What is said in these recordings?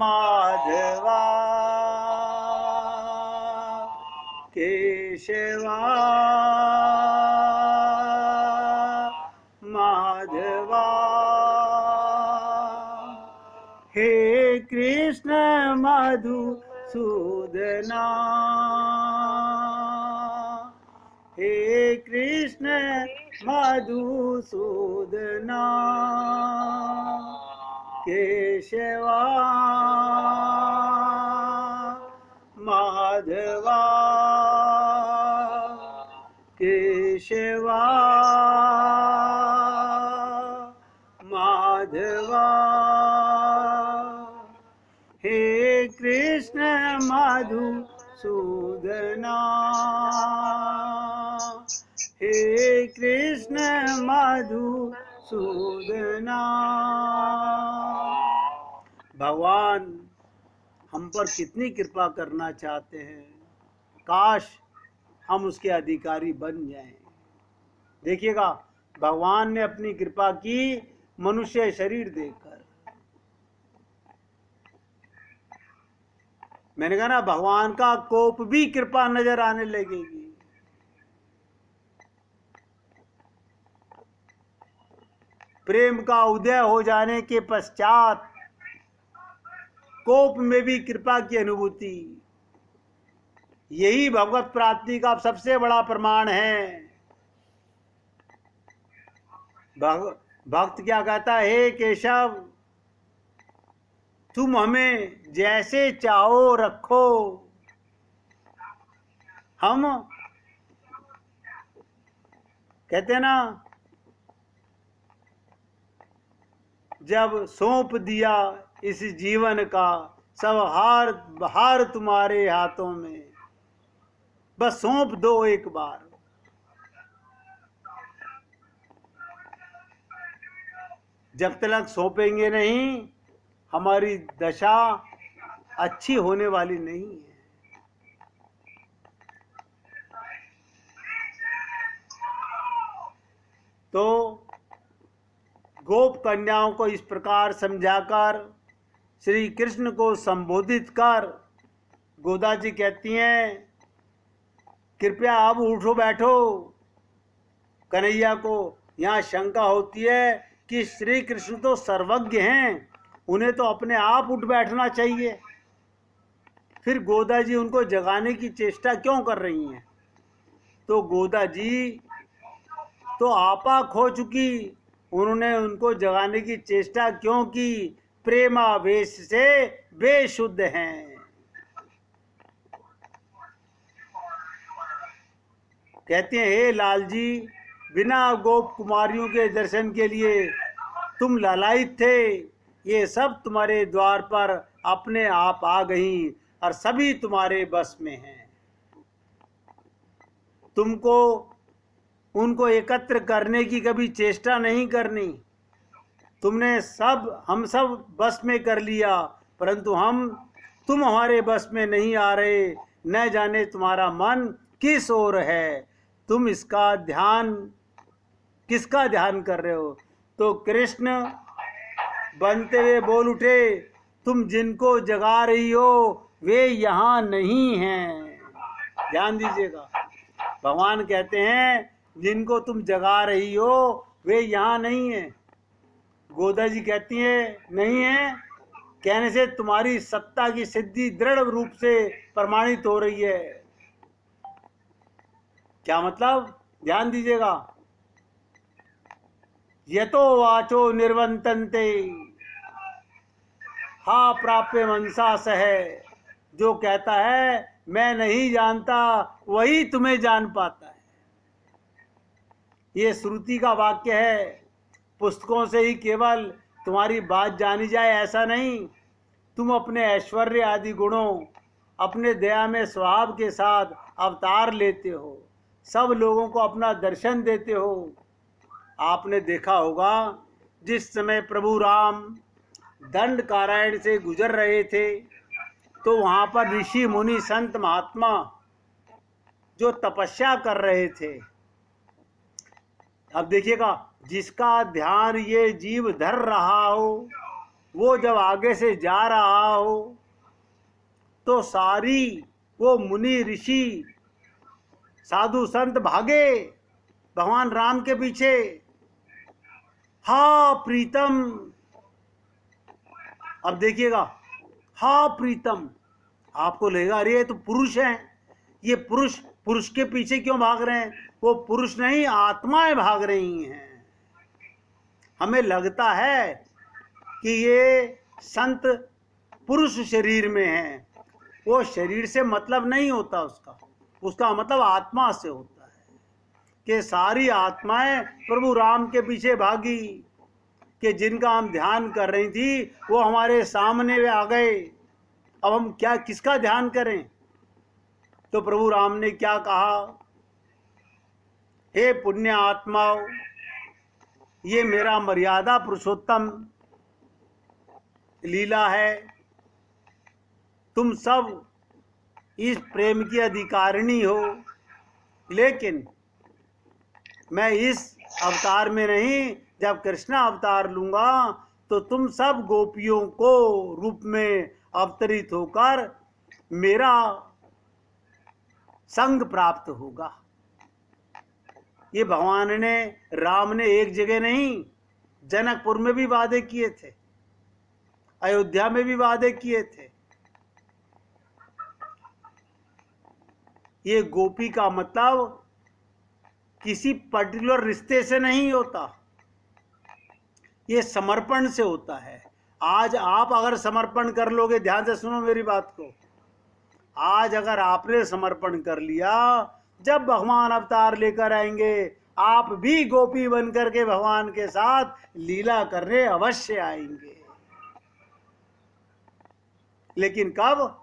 माधवा केशवा माधवा, हे कृष्ण मधुसूदना, हे कृष्ण मधुसूदना, केशवा माधवा केशवा माधवा, हे कृष्ण मधुसूदना, हे कृष्ण मधुसूदना। भगवान हम पर कितनी कृपा करना चाहते हैं, काश हम उसके अधिकारी बन जाएं। देखिएगा, भगवान ने अपनी कृपा की मनुष्य शरीर देकर। मैंने कहा ना, भगवान का कोप भी कृपा नजर आने लगेगी। प्रेम का उदय हो जाने के पश्चात कोप में भी कृपा की अनुभूति, यही भगवत प्राप्ति का सबसे बड़ा प्रमाण है। भक्त क्या कहता है, हे केशव, तुम हमें जैसे चाहो रखो, हम कहते हैं ना, जब सौंप दिया इस जीवन का सब हार तुम्हारे हाथों में, बस सौंप दो एक बार। जब तक सौंपेंगे नहीं, हमारी दशा अच्छी होने वाली नहीं है। तो गोप कन्याओं को इस प्रकार समझाकर श्री कृष्ण को संबोधित कर गोदा जी कहती हैं, कृपया अब उठो बैठो। कन्हैया को यहाँ शंका होती है कि श्री कृष्ण तो सर्वज्ञ हैं, उन्हें तो अपने आप उठ बैठना चाहिए, फिर गोदा जी उनको जगाने की चेष्टा क्यों कर रही हैं? तो गोदा जी तो आपा खो चुकी, उन्होंने उनको जगाने की चेष्टा क्यों की? प्रेमावेश से बेशुद्ध हैं। कहते हैं, हे लाल जी, बिना गोप कुमारियों के दर्शन के लिए तुम लालायित थे, ये सब तुम्हारे द्वार पर अपने आप आ गई और सभी तुम्हारे बस में हैं। तुमको उनको एकत्र करने की कभी चेष्टा नहीं करनी, तुमने हम सब बस में कर लिया, परंतु तुम हमारे बस में नहीं आ रहे। न जाने तुम्हारा मन किस ओर है, तुम किसका ध्यान कर रहे हो? तो कृष्ण बनते हुए बोल उठे, तुम जिनको जगा रही हो वे यहाँ नहीं हैं। ध्यान दीजिएगा, भगवान कहते हैं जिनको तुम जगा रही हो वे यहाँ नहीं है। गोदा जी कहती है नहीं है, कहने से तुम्हारी सत्ता की सिद्धि दृढ़ रूप से प्रमाणित हो रही है। क्या मतलब? ध्यान दीजिएगा, यतो वाचो निर्वंतन्ते हा प्राप्य मनसा सह, जो कहता है मैं नहीं जानता वही तुम्हें जान पाता है। ये श्रुति का वाक्य है। पुस्तकों से ही केवल तुम्हारी बात जानी जाए ऐसा नहीं, तुम अपने ऐश्वर्य आदि गुणों, अपने दया में स्वभाव के साथ अवतार लेते हो, सब लोगों को अपना दर्शन देते हो। आपने देखा होगा, जिस समय प्रभु राम दंड कारायण से गुजर रहे थे तो वहां पर ऋषि मुनि संत महात्मा जो तपस्या कर रहे थे, अब देखिएगा, जिसका ध्यान ये जीव धर रहा हो वो जब आगे से जा रहा हो तो सारी वो मुनि ऋषि साधु संत भागे भगवान राम के पीछे। हा प्रीतम, अब देखिएगा, हा प्रीतम, आपको लगेगा अरे ये तो पुरुष है, ये पुरुष पुरुष के पीछे क्यों भाग रहे हैं? वो पुरुष नहीं, आत्माएं भाग रही हैं। हमें लगता है कि ये संत पुरुष शरीर में है, वो शरीर से मतलब नहीं होता, उसका मतलब आत्मा से होता है कि सारी आत्माएं प्रभु राम के पीछे भागी कि जिनका हम ध्यान कर रही थी वो हमारे सामने आ गए। अब हम क्या किसका ध्यान करें? तो प्रभु राम ने क्या कहा, हे पुण्य आत्माओं, ये मेरा मर्यादा पुरुषोत्तम लीला है, तुम सब इस प्रेम की अधिकारिणी हो, लेकिन मैं इस अवतार में नहीं, जब कृष्ण अवतार लूंगा तो तुम सब गोपियों को रूप में अवतरित होकर मेरा संग प्राप्त होगा। ये भगवान ने, राम ने एक जगह नहीं, जनकपुर में भी वादे किए थे, अयोध्या में भी वादे किए थे। ये गोपी का मतलब किसी पर्टिकुलर रिश्ते से नहीं होता, ये समर्पण से होता है। आज आप अगर समर्पण कर लोगे, ध्यान से सुनो मेरी बात को, आज अगर आपने समर्पण कर लिया, जब भगवान अवतार लेकर आएंगे आप भी गोपी बन करके भगवान के साथ लीला करने अवश्य आएंगे। लेकिन कब?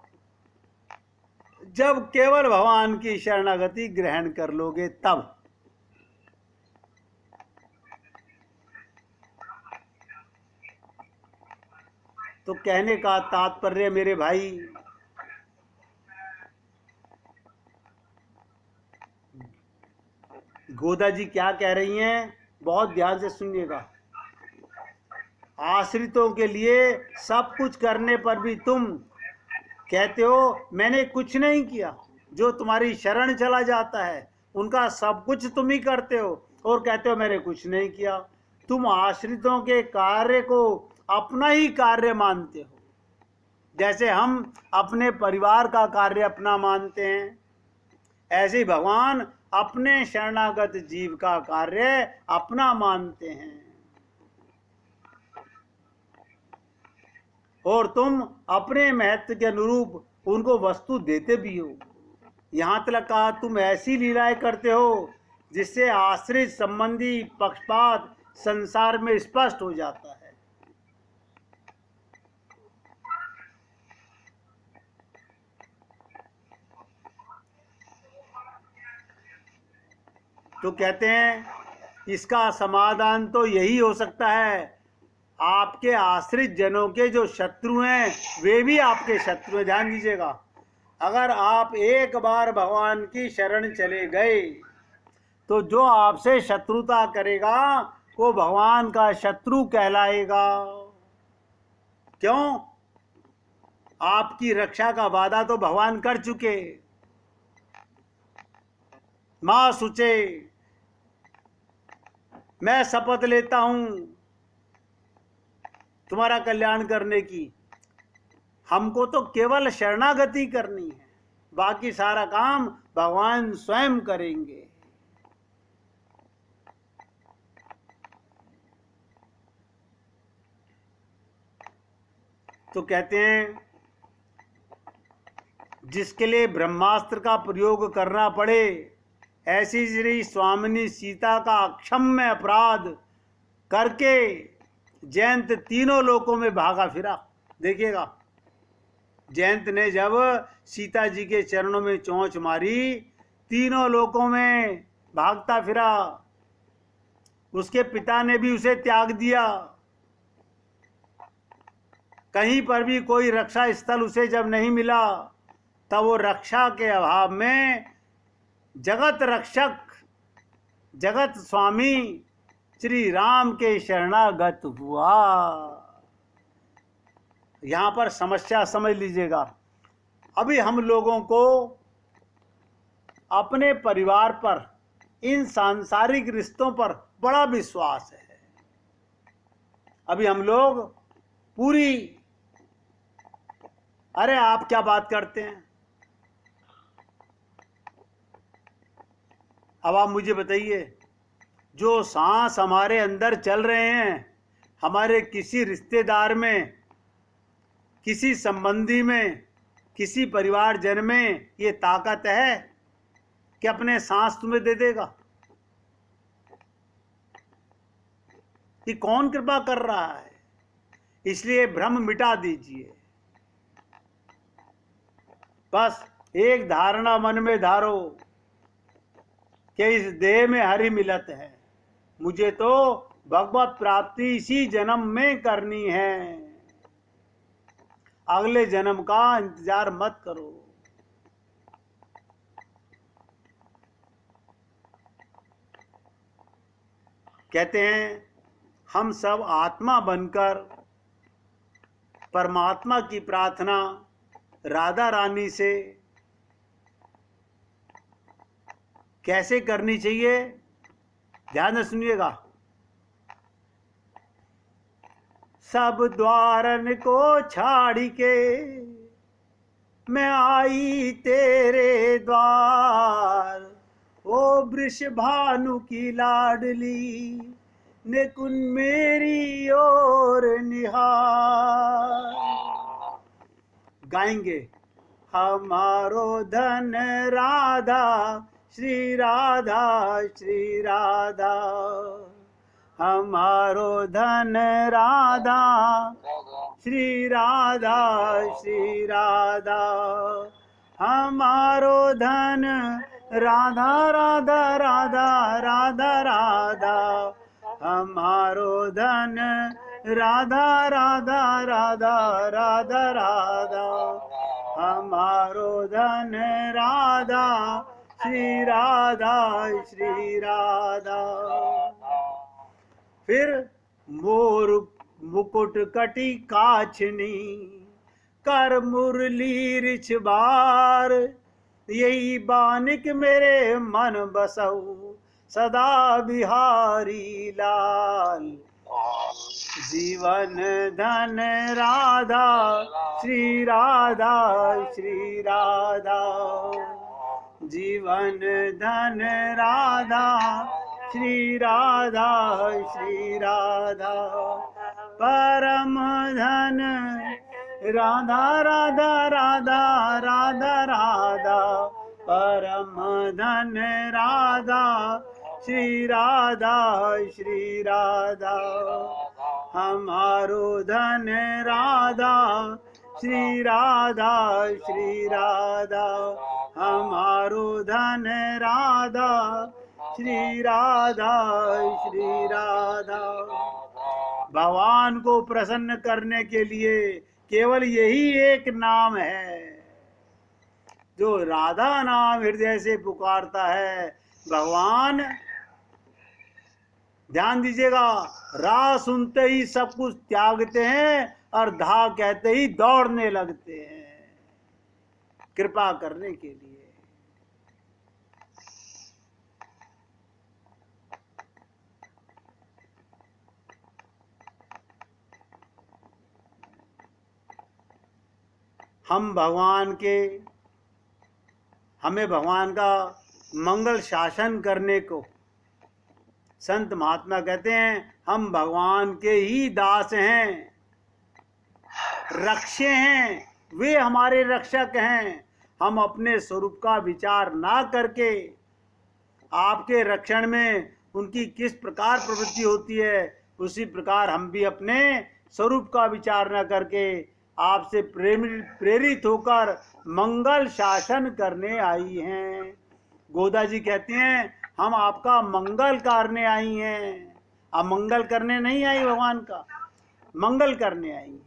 जब केवल भगवान की शरणागति ग्रहण कर लोगे तब। तो कहने का तात्पर्य मेरे भाई, गोदा जी क्या कह रही हैं, बहुत ध्यान से सुनिएगा। आश्रितों के लिए सब कुछ करने पर भी तुम कहते हो मैंने कुछ नहीं किया। जो तुम्हारी शरण चला जाता है उनका सब कुछ तुम ही करते हो और कहते हो मैंने कुछ नहीं किया। तुम आश्रितों के कार्य को अपना ही कार्य मानते हो, जैसे हम अपने परिवार का कार्य अपना मानते हैं, ऐसे ही भगवान अपने शरणागत जीव का कार्य अपना मानते हैं। और तुम अपने महत्व के अनुरूप उनको वस्तु देते भी हो। यहां तक कहा तुम ऐसी लीलाएं करते हो जिससे आश्रित संबंधी पक्षपात संसार में स्पष्ट हो जाता है। तो कहते हैं इसका समाधान तो यही हो सकता है, आपके आश्रित जनों के जो शत्रु हैं वे भी आपके शत्रु हैं। ध्यान दीजिएगा, अगर आप एक बार भगवान की शरण चले गए तो जो आपसे शत्रुता करेगा वो भगवान का शत्रु कहलाएगा। क्यों? आपकी रक्षा का वादा तो भगवान कर चुके। मां सुचे, मैं शपथ लेता हूं तुम्हारा कल्याण करने की, हमको तो केवल शरणागति करनी है, बाकी सारा काम भगवान स्वयं करेंगे। तो कहते हैं जिसके लिए ब्रह्मास्त्र का प्रयोग करना पड़े, ऐसी श्री स्वामिनी सीता का अक्षम्य अपराध करके जयंत तीनों लोकों में भागा फिरा। देखिएगा, जयंत ने जब सीता जी के चरणों में चोंच मारी, तीनों लोकों में भागता फिरा। उसके पिता ने भी उसे त्याग दिया। कहीं पर भी कोई रक्षा स्थल उसे जब नहीं मिला, तब वो रक्षा के अभाव में जगत रक्षक, जगत स्वामी श्री राम के शरणागत हुआ। यहाँ पर समस्या समझ लीजिएगा। अभी हम लोगों को अपने परिवार पर, इन सांसारिक रिश्तों पर बड़ा विश्वास है। अभी हम लोग पूरी, अरे आप क्या बात करते हैं? अब आप मुझे बताइए, जो सांस हमारे अंदर चल रहे हैं, हमारे किसी रिश्तेदार में, किसी संबंधी में, किसी परिवारजन में ये ताकत है कि अपने सांस तुम्हें दे देगा? ये कौन कृपा कर रहा है? इसलिए भ्रम मिटा दीजिए। बस एक धारणा मन में धारो कि इस देह में हरि मिलत है, मुझे तो भगवत प्राप्ति इसी जन्म में करनी है, अगले जन्म का इंतजार मत करो। कहते हैं हम सब आत्मा बनकर परमात्मा की प्रार्थना राधा रानी से कैसे करनी चाहिए, ध्यान से सुनिएगा। सब द्वारन को छाड़ के मैं आई तेरे द्वार, ओ वृषभानु की लाडली निकुन मेरी ओर निहार। गाएंगे हमारो धन राधा श्री राधा श्री राधा, हमारो धन राधा श्री राधा श्री राधा, हमारो धन राधा राधा राधा राधा राधा, हमारो धन राधा राधा राधा राधा राधा, हमारो धन राधा श्री राधा श्री राधा। फिर मोर मुकुट कटी काछनी कर मुरली रिछ बार, यही बानिक मेरे मन बसऊ सदा बिहारी लाल। जीवन धन राधा श्री राधा श्री राधा, जीवन धन राधा श्री राधा श्री राधा, परम धन राधा राधा राधा राधा राधा, परम धन राधा श्री राधा श्री राधा, हमारो धन राधा श्री राधा श्री राधा, हमारो धन राधा श्री राधा श्री राधा। भगवान को प्रसन्न करने के लिए केवल यही एक नाम है। जो राधा नाम हृदय से पुकारता है, भगवान, ध्यान दीजिएगा, रा सुनते ही सब कुछ त्यागते हैं और धा कहते ही दौड़ने लगते हैं कृपा करने के लिए। हमें भगवान का मंगल शासन करने को संत महात्मा कहते हैं, हम भगवान के ही दास हैं, रक्षे हैं, वे हमारे रक्षक हैं। हम अपने स्वरूप का विचार ना करके आपके रक्षण में उनकी किस प्रकार प्रवृत्ति होती है, उसी प्रकार हम भी अपने स्वरूप का विचार न करके आपसे प्रेरित होकर मंगल शासन करने आई हैं। गोदा जी कहती हैं, हम आपका मंगल करने आई हैं। अब मंगल करने नहीं आई, भगवान का मंगल करने आई हैं।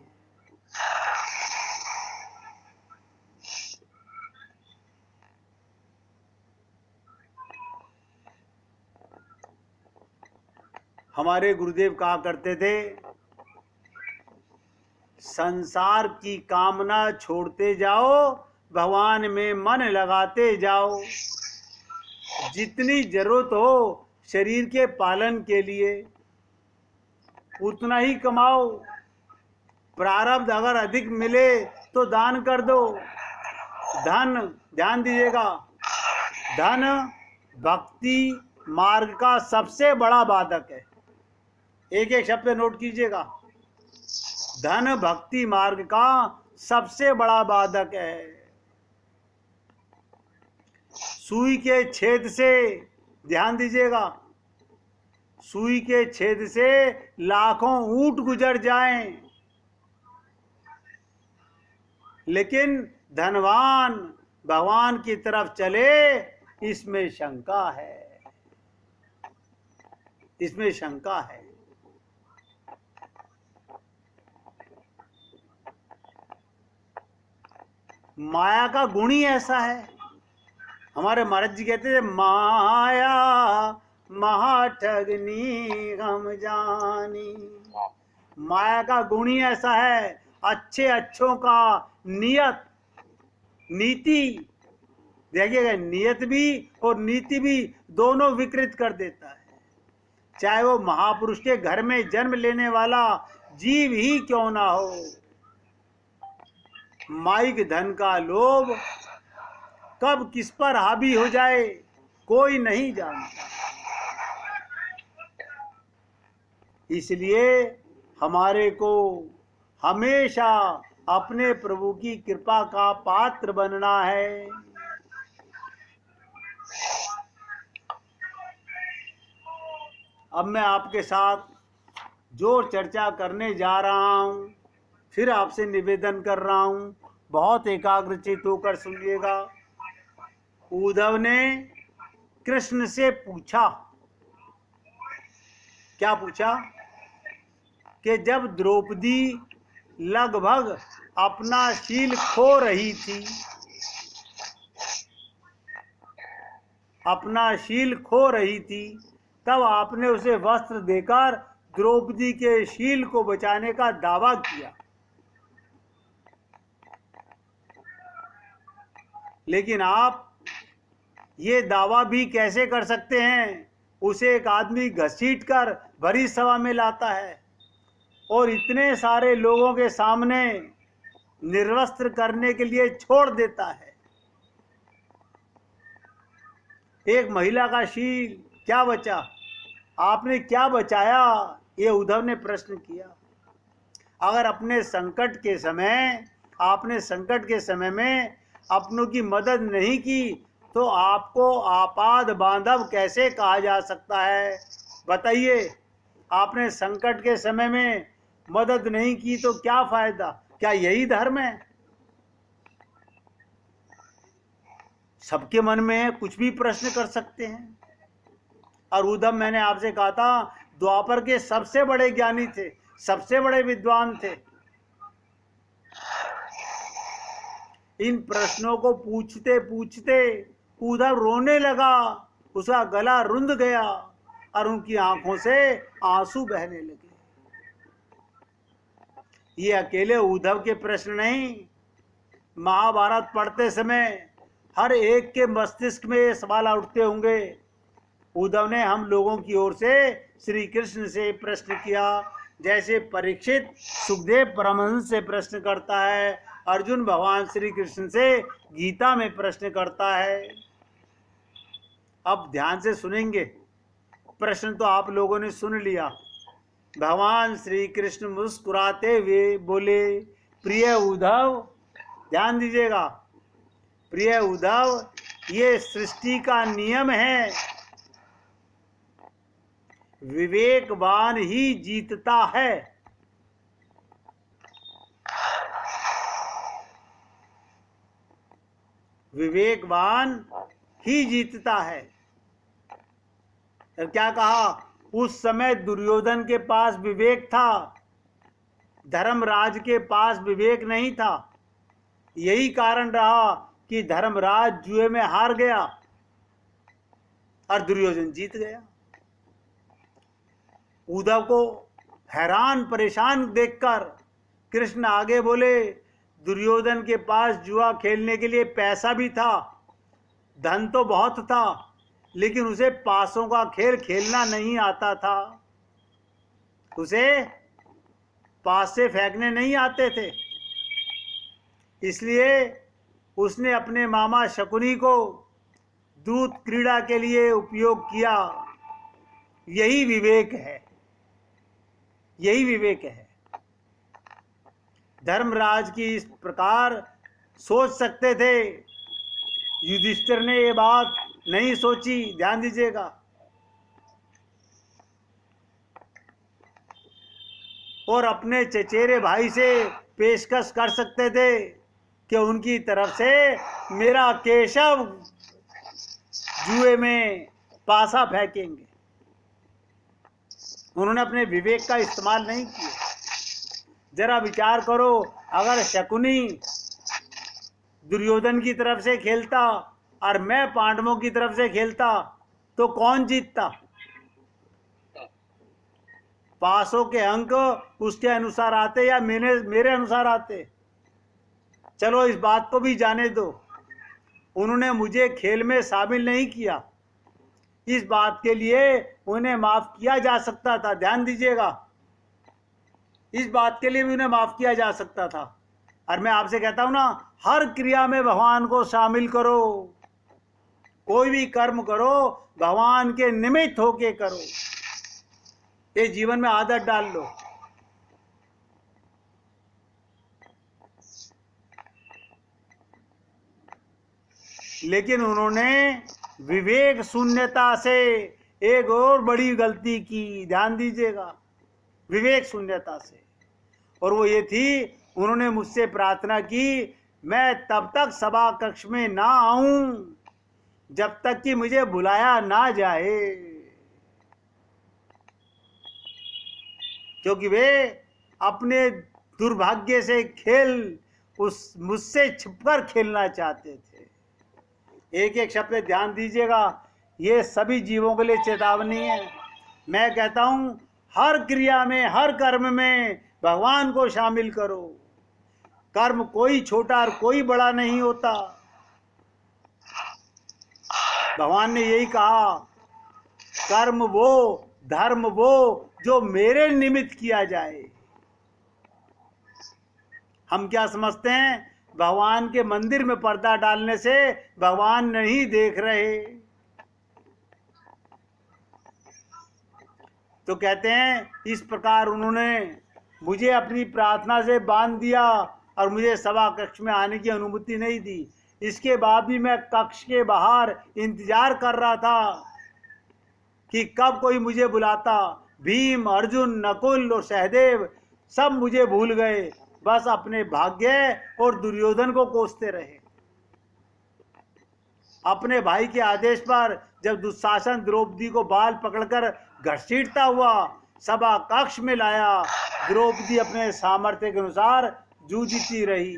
हमारे गुरुदेव कहा करते थे, संसार की कामना छोड़ते जाओ, भगवान में मन लगाते जाओ। जितनी जरूरत हो शरीर के पालन के लिए उतना ही कमाओ। प्रारब्ध अगर अधिक मिले तो दान कर दो। धन, ध्यान दीजिएगा, धन भक्ति मार्ग का सबसे बड़ा बाधक है। एक एक शब्द नोट कीजिएगा। धन भक्ति मार्ग का सबसे बड़ा बाधक है। सुई के छेद से, ध्यान दीजिएगा, सुई के छेद से लाखों ऊंट गुजर जाएं, लेकिन धनवान भगवान की तरफ चले, इसमें शंका है, इसमें शंका है। माया का गुण ही ऐसा है। हमारे महाराज जी कहते थे, माया महाठगनी हम जानी। माया का गुण ही ऐसा है, अच्छे अच्छों का नियत नीति, देखिएगा, नियत भी और नीति भी दोनों विकृत कर देता है। चाहे वो महापुरुष के घर में जन्म लेने वाला जीव ही क्यों ना हो। माइक धन का लोभ कब किस पर हावी हो जाए कोई नहीं जानता। इसलिए हमारे को हमेशा अपने प्रभु की कृपा का पात्र बनना है। अब मैं आपके साथ जो चर्चा करने जा रहा हूं, फिर आपसे निवेदन कर रहा हूं, बहुत एकाग्रचित होकर सुनिएगा। उद्धव ने कृष्ण से पूछा, क्या पूछा? कि जब द्रौपदी लगभग अपना शील खो रही थी, अपना शील खो रही थी, तब आपने उसे वस्त्र देकर द्रौपदी के शील को बचाने का दावा किया। लेकिन आप ये दावा भी कैसे कर सकते हैं? उसे एक आदमी घसीट कर भरी सभा में लाता है और इतने सारे लोगों के सामने निर्वस्त्र करने के लिए छोड़ देता है। एक महिला का शील क्या बचा? आपने क्या बचाया? ये उद्धव ने प्रश्न किया। अगर अपने संकट के समय, आपने संकट के समय में अपनों की मदद नहीं की तो आपको आपाद बांधव कैसे कहा जा सकता है? बताइए, आपने संकट के समय में मदद नहीं की तो क्या फायदा? क्या यही धर्म है? सबके मन में कुछ भी प्रश्न कर सकते हैं। और उद्धव, मैंने आपसे कहा था, द्वापर के सबसे बड़े ज्ञानी थे, सबसे बड़े विद्वान थे। इन प्रश्नों को पूछते पूछते उद्धव रोने लगा, उसका गला रुंध गया और उनकी आंखों से आंसू बहने लगे। ये अकेले उद्धव के प्रश्न नहीं, महाभारत पढ़ते समय हर एक के मस्तिष्क में ये सवाल उठते होंगे। उद्धव ने हम लोगों की ओर से श्री कृष्ण से प्रश्न किया, जैसे परीक्षित सुखदेव परमहंस से प्रश्न करता है, अर्जुन भगवान श्री कृष्ण से गीता में प्रश्न करता है। अब ध्यान से सुनेंगे। प्रश्न तो आप लोगों ने सुन लिया। भगवान श्री कृष्ण मुस्कुराते हुए बोले, प्रिय उद्धव, ध्यान दीजिएगा, प्रिय उद्धव, ये सृष्टि का नियम है, विवेकवान ही जीतता है। विवेकवान ही जीतता है। और क्या कहा? उस समय दुर्योधन के पास विवेक था, धर्मराज के पास विवेक नहीं था। यही कारण रहा कि धर्मराज जुए में हार गया और दुर्योधन जीत गया। उद्धव को हैरान परेशान देखकर कृष्ण आगे बोले, दुर्योधन के पास जुआ खेलने के लिए पैसा भी था, धन तो बहुत था, लेकिन उसे पासों का खेल खेलना नहीं आता था। उसे पासे फेंकने नहीं आते थे। इसलिए उसने अपने मामा शकुनी को दूत क्रीड़ा के लिए उपयोग किया। यही विवेक है, यही विवेक है। धर्मराज की इस प्रकार सोच सकते थे, युधिष्ठिर ने ये बात नहीं सोची। ध्यान दीजिएगा। और अपने चचेरे भाई से पेशकश कर सकते थे कि उनकी तरफ से मेरा केशव जुए में पासा फेंकेंगे। उन्होंने अपने विवेक का इस्तेमाल नहीं किया। जरा विचार करो, अगर शकुनी दुर्योधन की तरफ से खेलता और मैं पांडवों की तरफ से खेलता तो कौन जीतता? पासों के अंक उसके अनुसार आते या मेरे अनुसार आते? चलो इस बात को भी जाने दो, उन्होंने मुझे खेल में शामिल नहीं किया। इस बात के लिए उन्हें माफ किया जा सकता था। ध्यान दीजिएगा, इस बात के लिए भी उन्हें माफ किया जा सकता था। और मैं आपसे कहता हूं ना, हर क्रिया में भगवान को शामिल करो। कोई भी कर्म करो, भगवान के निमित्त होके करो। ये जीवन में आदत डाल लो। लेकिन उन्होंने विवेक शून्यता से एक और बड़ी गलती की। ध्यान दीजिएगा, विवेक शून्यता से। और वो ये थी, उन्होंने मुझसे प्रार्थना की, मैं तब तक सभा कक्ष में ना आऊं जब तक कि मुझे बुलाया ना जाए। क्योंकि वे अपने दुर्भाग्य से खेल मुझसे छिपकर खेलना चाहते थे। एक एक शब्द पे ध्यान दीजिएगा, ये सभी जीवों के लिए चेतावनी है। मैं कहता हूं, हर क्रिया में, हर कर्म में भगवान को शामिल करो। कर्म कोई छोटा और कोई बड़ा नहीं होता। भगवान ने यही कहा, कर्म वो, धर्म वो जो मेरे निमित्त किया जाए। हम क्या समझते हैं, भगवान के मंदिर में पर्दा डालने से भगवान नहीं देख रहे। तो कहते हैं, इस प्रकार उन्होंने मुझे अपनी प्रार्थना से बांध दिया और मुझे सभा कक्ष में आने की अनुमति नहीं दी। इसके बाद भी मैं कक्ष के बाहर इंतजार कर रहा था कि कब कोई मुझे बुलाता। भीम, अर्जुन, नकुल और सहदेव सब मुझे भूल गए, बस अपने भाग्य और दुर्योधन को कोसते रहे। अपने भाई के आदेश पर जब दुशासन द्रौपदी को बाल पकड़कर घसीटता हुआ सभा कक्ष में लाया, द्रौपदी अपने सामर्थ्य के अनुसार जूझती रही,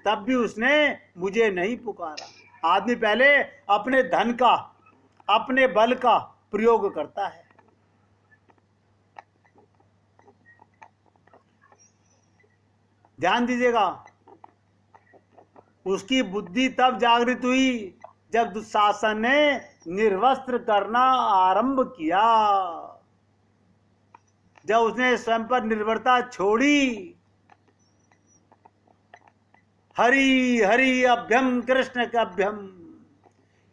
तब भी उसने मुझे नहीं पुकारा। आदमी पहले अपने धन का, अपने बल का प्रयोग करता है। ध्यान दीजिएगा, उसकी बुद्धि तब जागृत हुई जब दुशासन ने निर्वस्त्र करना आरंभ किया, जब उसने स्वयं पर निर्भरता छोड़ी। हरि हरि अभ्यम कृष्ण के अभ्यम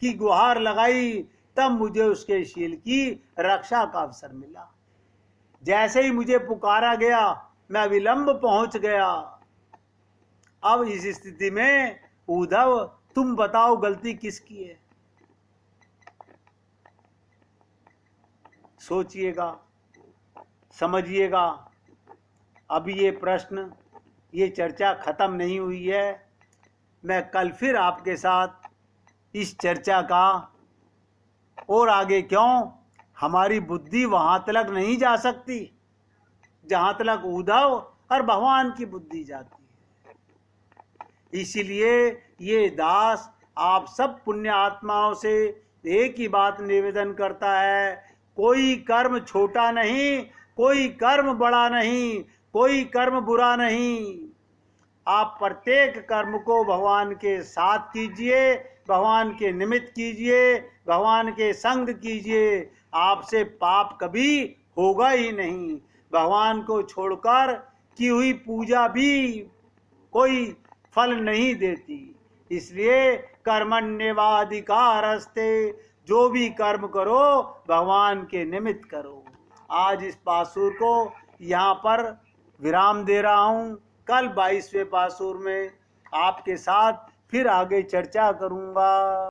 की गुहार लगाई, तब मुझे उसके शील की रक्षा का अवसर मिला। जैसे ही मुझे पुकारा गया, मैं विलंब पहुंच गया। अब इस स्थिति में उद्धव, तुम बताओ गलती किसकी है? सोचिएगा, समझिएगा। अभी ये प्रश्न, ये चर्चा खत्म नहीं हुई है। मैं कल फिर आपके साथ इस चर्चा का, और आगे क्यों, हमारी बुद्धि वहां तक नहीं जा सकती जहां तक उद्धव और भगवान की बुद्धि जाती है। इसीलिए ये दास आप सब पुण्य आत्माओं से एक ही बात निवेदन करता है, कोई कर्म छोटा नहीं, कोई कर्म बड़ा नहीं, कोई कर्म बुरा नहीं। आप प्रत्येक कर्म को भगवान के साथ कीजिए, भगवान के निमित्त कीजिए, भगवान के संग कीजिए। आपसे पाप कभी होगा ही नहीं। भगवान को छोड़कर की हुई पूजा भी कोई फल नहीं देती। इसलिए कर्मण्येवाधिकारस्ते, जो भी कर्म करो भगवान के निमित्त करो। आज इस पासुर को यहाँ पर विराम दे रहा हूँ। कल 22वें पासुर में आपके साथ फिर आगे चर्चा करूँगा।